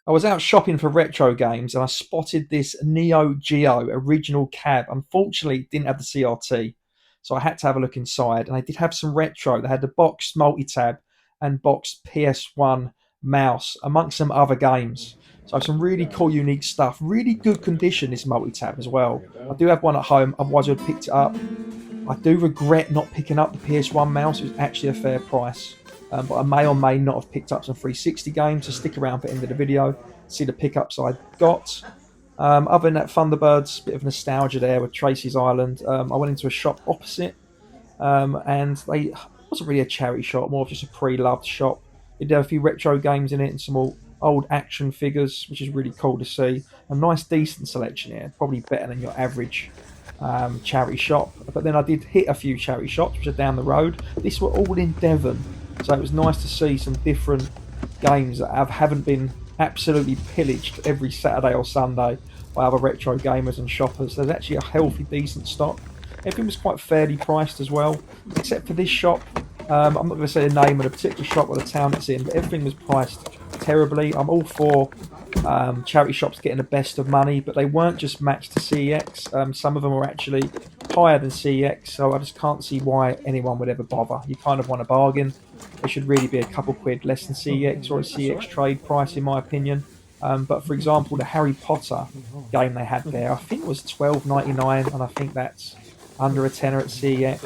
I was out shopping for retro games and I spotted this Neo Geo original cab. Unfortunately, it didn't have the CRT, so I had to have a look inside. And they did have some retro. They had the boxed multi tab and boxed PS1 mouse, amongst some other games. So some really cool, unique stuff. Really good condition, this multi tab as well. I do have one at home, otherwise, I'd picked it up. I do regret not picking up the PS1 mouse. It was actually a fair price. But I may or may not have picked up some 360 games. So stick around for the end of the video, see the pickups I got. Other than that, Thunderbirds, bit of nostalgia there with Tracy's Island. I went into a shop opposite, and they it wasn't really a charity shop, more of just a pre-loved shop. It had a few retro games in it and some old action figures, which is really cool to see. A nice, decent selection here, probably better than your average charity shop. But then I did hit a few charity shops, which are down the road. These were all in Devon, so it was nice to see some different games that haven't been absolutely pillaged every Saturday or Sunday by other retro gamers and shoppers. There's actually a healthy, decent stock. Everything was quite fairly priced as well, except for this shop. I'm not going to say the name of the particular shop or the town it's in, but everything was priced terribly. I'm all for charity shops getting the best of money, but they weren't just matched to CEX. Some of them were actually higher than CEX, so I just can't see why anyone would ever bother. You kind of want a bargain. It should really be a couple quid less than CEX or a CEX trade price, in my opinion. But for example, the Harry Potter game they had there, I think it was £12.99, and I think that's under a tenner at CEX.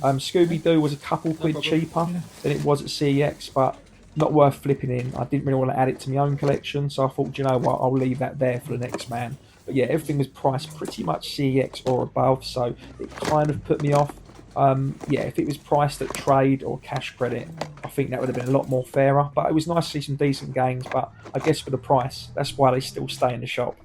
Scooby Doo was a couple quid cheaper than it was at CEX, but not worth flipping in. I didn't really want to add it to my own collection, so I thought, you know what, I'll leave that there for the next man. But yeah, everything was priced pretty much CEX or above, so it kind of put me off. Yeah, if it was priced at trade or cash credit, I think that would have been a lot more fairer. But it was nice to see some decent games, but I guess for the price, that's why they still stay in the shop.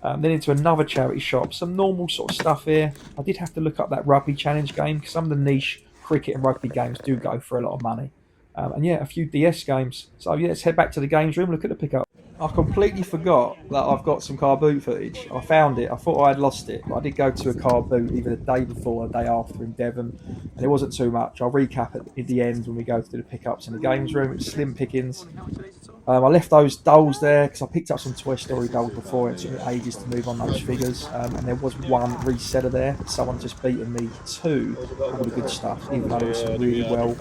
Then into another charity shop, some normal sort of stuff here. I did have to look up that rugby challenge game because some of the niche cricket and rugby games do go for a lot of money. And yeah, a few DS games. So yeah, let's head back to the games room, look at the pickup. I completely forgot that I've got some car boot footage. I found it. I thought I had lost it, but I did go to a car boot either the day before or the day after in Devon, and it wasn't too much. I'll recap at the end when we go through the pickups in the games room. It's slim pickings. I left those dolls there because I picked up some Toy Story dolls before. It took me ages to move on those figures, and there was one reseller there. Someone just beaten me to all the good stuff, even though there was some really well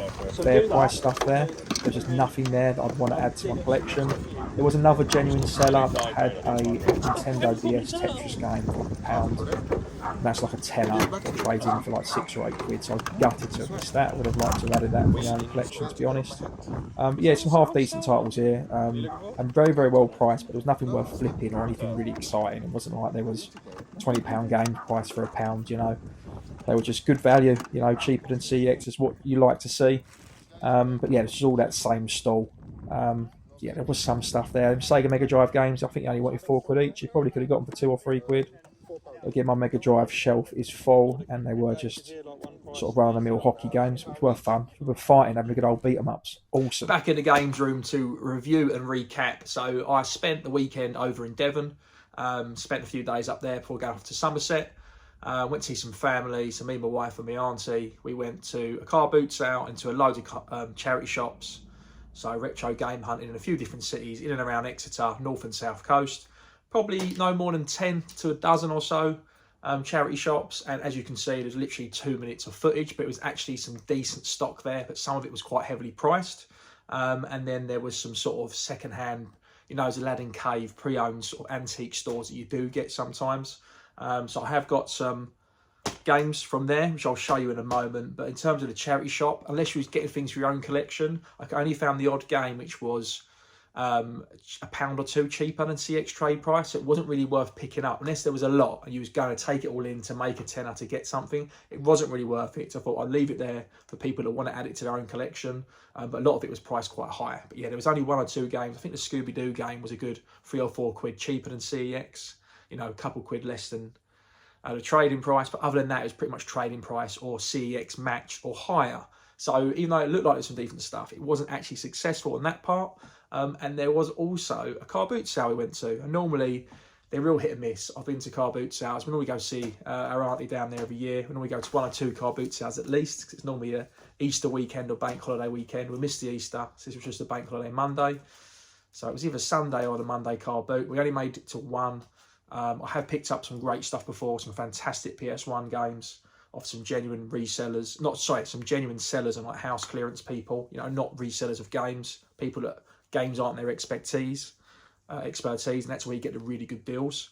fair price stuff there. There's just nothing there that I'd want to add to my collection. There was another genuine seller that had a Nintendo DS Tetris game for like £1. And that's like a tenner that trades in for like 6 or 8 quid. So I was gutted to have missed that. I would have liked to have added that to my own collection, to be honest. Yeah, some half decent titles here, and very, very well priced, but there was nothing worth flipping or anything really exciting. It wasn't like there was £20 game price for £1, you know. They were just good value, you know, cheaper than CX is what you like to see. But yeah, this is all that same stall. Yeah, there was some stuff there. Sega Mega Drive games, I think you only wanted 4 quid each. You probably could have got them for 2 or 3 quid. Again, my Mega Drive shelf is full, and they were just sort of run-of-the-mill hockey games, which were fun. We were fighting, having a good old beat-em-ups. Awesome. Back in the games room to review and recap. So I spent the weekend over in Devon, spent a few days up there before going off to Somerset. Went to see some family, so me, my wife and my auntie. We went to a car boot sale and to a load of charity shops. So retro game hunting in a few different cities in and around Exeter, north and south coast. Probably no more than 10 to a dozen or so charity shops. And as you can see, there's literally 2 minutes of footage, but it was actually some decent stock there, but some of it was quite heavily priced. And then there was some sort of secondhand, you know, those Aladdin Cave pre-owned sort of antique stores that you do get sometimes. So I have got some games from there, which I'll show you in a moment. But in terms of the charity shop, unless you was getting things for your own collection, I only found the odd game which was £1 or 2 cheaper than CX trade price. So it wasn't really worth picking up unless there was a lot and you was going to take it all in to make a tenner to get something. It wasn't really worth it. So I thought I'd leave it there for people that want to add it to their own collection. But a lot of it was priced quite high. But yeah, there was only 1 or 2 games. I think the Scooby Doo game was a good 3 or 4 quid cheaper than CEX. You know, a couple quid less than the trading price, but other than that, it was pretty much trading price or CEX match or higher. So even though it looked like there's some decent stuff, it wasn't actually successful in that part. And there was also a car boot sale we went to. And normally they're real hit and miss. I've been to car boot sales. We normally go see our auntie down there every year. We normally go to 1 or 2 car boot sales at least, because it's normally a Easter weekend or bank holiday weekend. We missed the Easter, so this was just a bank holiday Monday. So it was either Sunday or the Monday car boot. We only made it to one. I have picked up some great stuff before, some fantastic PS1 games off some genuine resellers. Some genuine sellers and like house clearance people, you know, not resellers of games, people that games aren't their expertise, and that's where you get the really good deals.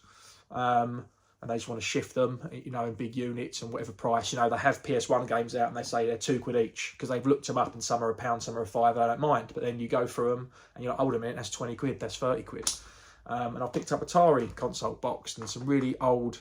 And they just want to shift them, you know, in big units and whatever price. You know, they have PS1 games out and they say they're £2 each because they've looked them up and some are £1, some are £5. I don't mind. But then you go through them and you're like, hold a minute, that's £20, that's £30. And I picked up Atari console boxed and some really old,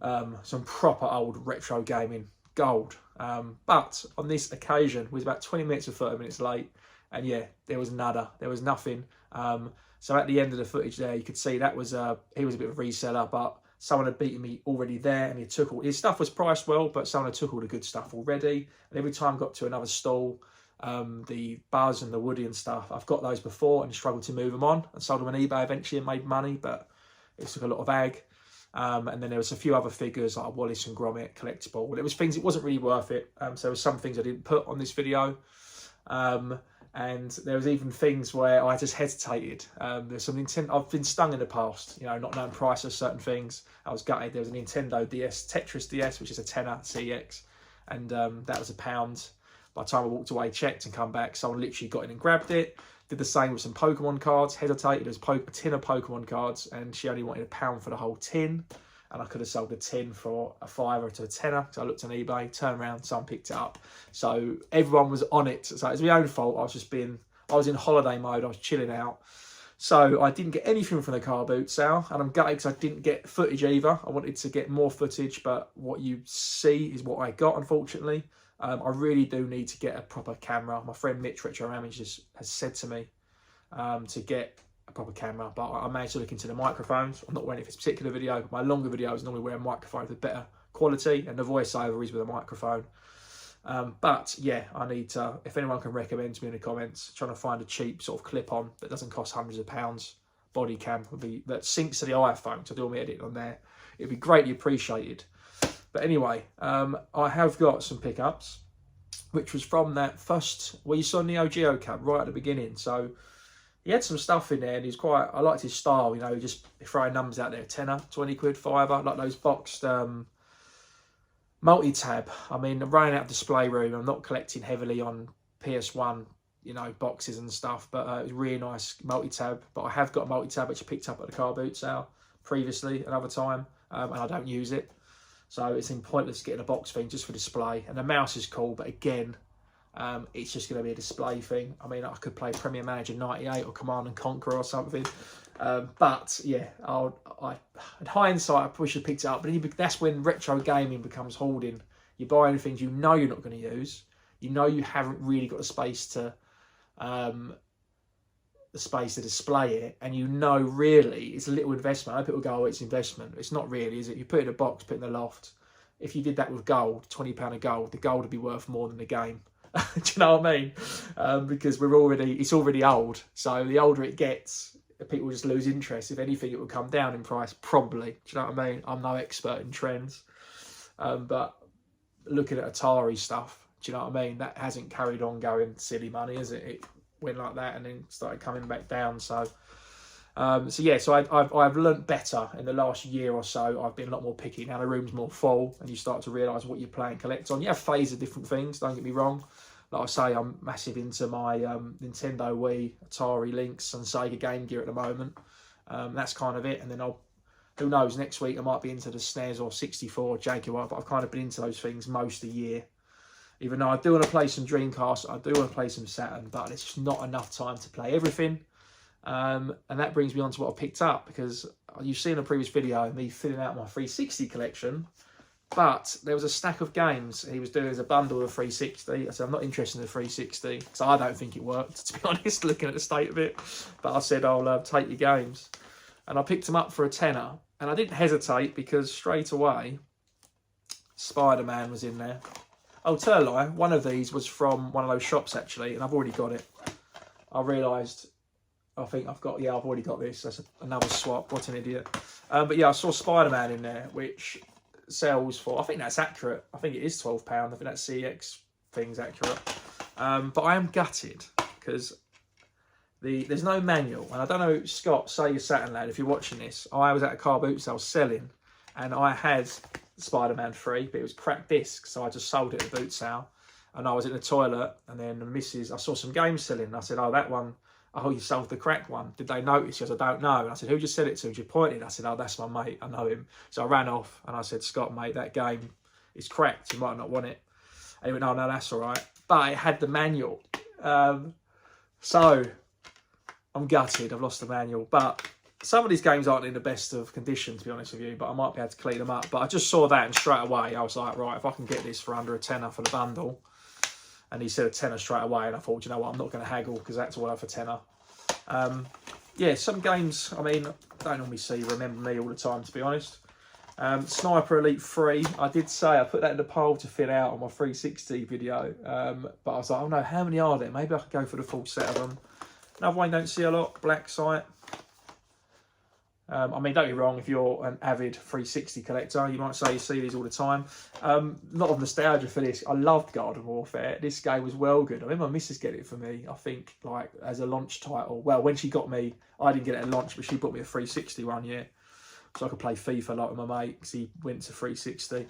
some proper old retro gaming gold. But on this occasion, it was about 20 minutes or 30 minutes late. And yeah, there was nada, there was nothing. So at the end of the footage there, you could see that was he was a bit of a reseller, but someone had beaten me already there, and he took all his stuff was priced well, but someone had took all the good stuff already. And every time I got to another stall, the Buzz and the Woody and stuff, I've got those before and struggled to move them on, and sold them on eBay eventually and made money, but it took a lot of ag. And then there was a few other figures like a Wallace and Gromit collectible. It was things, it wasn't really worth it. So there were some things I didn't put on this video. And there was even things where I just hesitated. There's some Nintendo, I've been stung in the past, you know, not knowing price of certain things. I was gutted. There was a Nintendo DS, Tetris DS, which is a tenner CX, and that was £1. By the time I walked away, checked and come back, someone literally got in and grabbed it. Did the same with some Pokemon cards, hesitated. There was a tin of Pokemon cards, and she only wanted £1 for the whole tin. And I could have sold the tin for a £5 to a tenner. So I looked on eBay, turned around, someone picked it up. So everyone was on it. So it was my own fault. I was in holiday mode. I was chilling out. So I didn't get anything from the car boot sale. And I'm gutted because I didn't get footage either. I wanted to get more footage, but what you see is what I got, unfortunately. I really do need to get a proper camera. My friend Mitch Retro Images has said to me to get a proper camera, but I managed to look into the microphones. I'm not wearing it for this particular video, but my longer videos normally wear a microphone for better quality, and the voiceover is with a microphone. But yeah, I need to, if anyone can recommend to me in the comments, trying to find a cheap sort of clip-on that doesn't cost hundreds of pounds, body cam that syncs to the iPhone, so I do all my editing on there. It'd be greatly appreciated. But anyway, I have got some pickups, which was from that first, well, you saw Neo Geo Cab right at the beginning. So he had some stuff in there, and he's quite, I liked his style, you know, just throwing numbers out there, tenner, £20, £5, like those boxed multi-tab. I mean, I'm running out of display room. I'm not collecting heavily on PS1, you know, boxes and stuff, but it was really nice multi-tab. But I have got a multi-tab which I picked up at the car boot sale previously, another time, and I don't use it. So it's pointless getting a box thing just for display. And the mouse is cool, but again, it's just going to be a display thing. I mean, I could play Premier Manager 98 or Command and Conquer or something. But yeah, in hindsight, I probably should have picked it up. But that's when retro gaming becomes hoarding. You're buying things you know you're not going to use. You know you haven't really got the space to display it, and you know really it's a little investment. I know people go, oh, it's investment. It's not really, is it? You put it in a box, put it in the loft. If you did that with gold, £20 of gold, the gold would be worth more than the game. Do you know what I mean? Because it's already old. So the older it gets, people just lose interest. If anything, it will come down in price, probably. Do you know what I mean? I'm no expert in trends. But looking at Atari stuff, do you know what I mean? That hasn't carried on going silly money, is it? It went like that and then started coming back down. So yeah, so I've learnt better in the last year or so. I've been a lot more picky. Now the room's more full and you start to realise what you're playing collect on. You have phases of different things, don't get me wrong. Like I say, I'm massive into my Nintendo Wii, Atari Lynx and Sega Game Gear at the moment. That's kind of it. And then who knows, next week I might be into the SNES or 64 Jaguar, but I've kind of been into those things most of the year. Even though I do want to play some Dreamcast, I do want to play some Saturn, but it's just not enough time to play everything. And that brings me on to what I picked up, because you've seen a previous video of me filling out my 360 collection, but there was a stack of games he was doing as a bundle of 360. I said, I'm not interested in the 360, because I don't think it worked, to be honest, looking at the state of it. But I said, I'll take your games. And I picked them up for a tenner, and I didn't hesitate, because straight away, Spider-Man was in there. Oh, tell a lie, one of these was from one of those shops, actually, and I've already got it. I realised, I think I've already got this. That's another swap. What an idiot. But yeah, I saw Spider-Man in there, which sells for, I think that's accurate. I think it is £12. I think that CX thing's accurate. But I am gutted, because There's no manual, and I don't know, Scott, say you're Saturn lad, if you're watching this, I was at a car boot sale selling, and I had Spider-Man 3, but it was cracked disc, so I just sold it at the boot sale. And I was in the toilet, and then the missus, I saw some games selling, and I said, oh, that one, oh, you sold the cracked one. Did they notice? She goes, I don't know. And I said, who just said it to? She pointed. I said, oh, that's my mate. I know him. So I ran off, and I said, Scott, mate, that game is cracked. You might not want it. And he went, no, that's all right. But it had the manual. So I'm gutted. I've lost the manual. But some of these games aren't in the best of condition, to be honest with you. But I might be able to clean them up. But I just saw that, and straight away, I was like, right, if I can get this for under a tenner for the bundle. And he said a tenner straight away, and I thought, you know what, I'm not going to haggle because that's worth a tenner. Yeah, some games, I mean, I don't normally see Remember Me all the time, to be honest. Sniper Elite 3, I did say I put that in the poll to fill out on my 360 video, but I was like, oh no, how many are there? Maybe I could go for the full set of them. Another one you don't see a lot, Black Site. I mean, don't be wrong, if you're an avid 360 collector, you might say you see these all the time. A lot of nostalgia for this. I loved Garden Warfare. This game was well good. I remember my missus get it for me, I think, like, as a launch title. Well, when she got me, I didn't get it at launch, but she bought me a 360 one year. So I could play FIFA like with my mate, because he went to 360.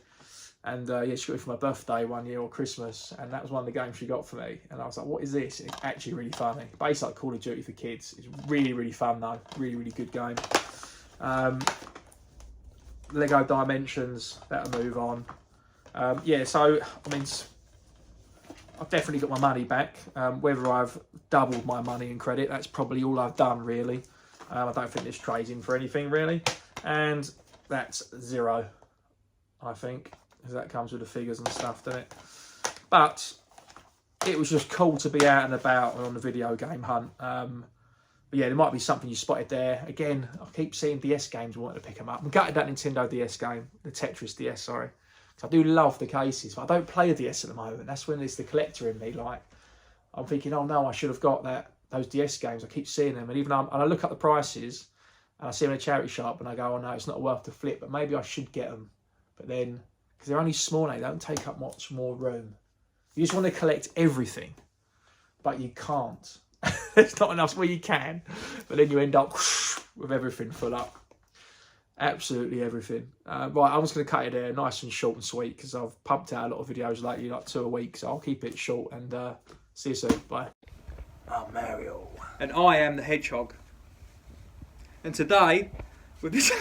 And yeah, she got it for my birthday one year, or Christmas, and that was one of the games she got for me. And I was like, what is this? It's actually really funny. Basically like Call of Duty for kids. It's really, really fun though. Really, really good game. Lego Dimensions, that'll move on. Yeah, so I mean, I've definitely got my money back. Whether I've doubled my money in credit, that's probably all I've done really. I don't think this trades in for anything really, and that's zero, I think, because that comes with the figures and stuff, doesn't it? But it was just cool to be out and about on the video game hunt. But yeah, there might be something you spotted there. Again, I keep seeing DS games wanting to pick them up. I'm gutted that Nintendo DS game, the Tetris DS, sorry. I do love the cases, but I don't play a DS at the moment. That's when it's the collector in me. Like, I'm thinking, oh no, I should have got those DS games. I keep seeing them, and even and I look at the prices, and I see them in a charity shop, and I go, oh no, it's not worth the flip, but maybe I should get them. But then, because they're only small, they don't take up much more room. You just want to collect everything, but you can't. There's not enough where you can, but then you end up with everything full up. Absolutely everything. Right, I'm just going to cut it there, nice and short and sweet, because I've pumped out a lot of videos lately, like 2 a week, so I'll keep it short, and see you soon. Bye. I'm Mario. And I am the Hedgehog. And today, with this...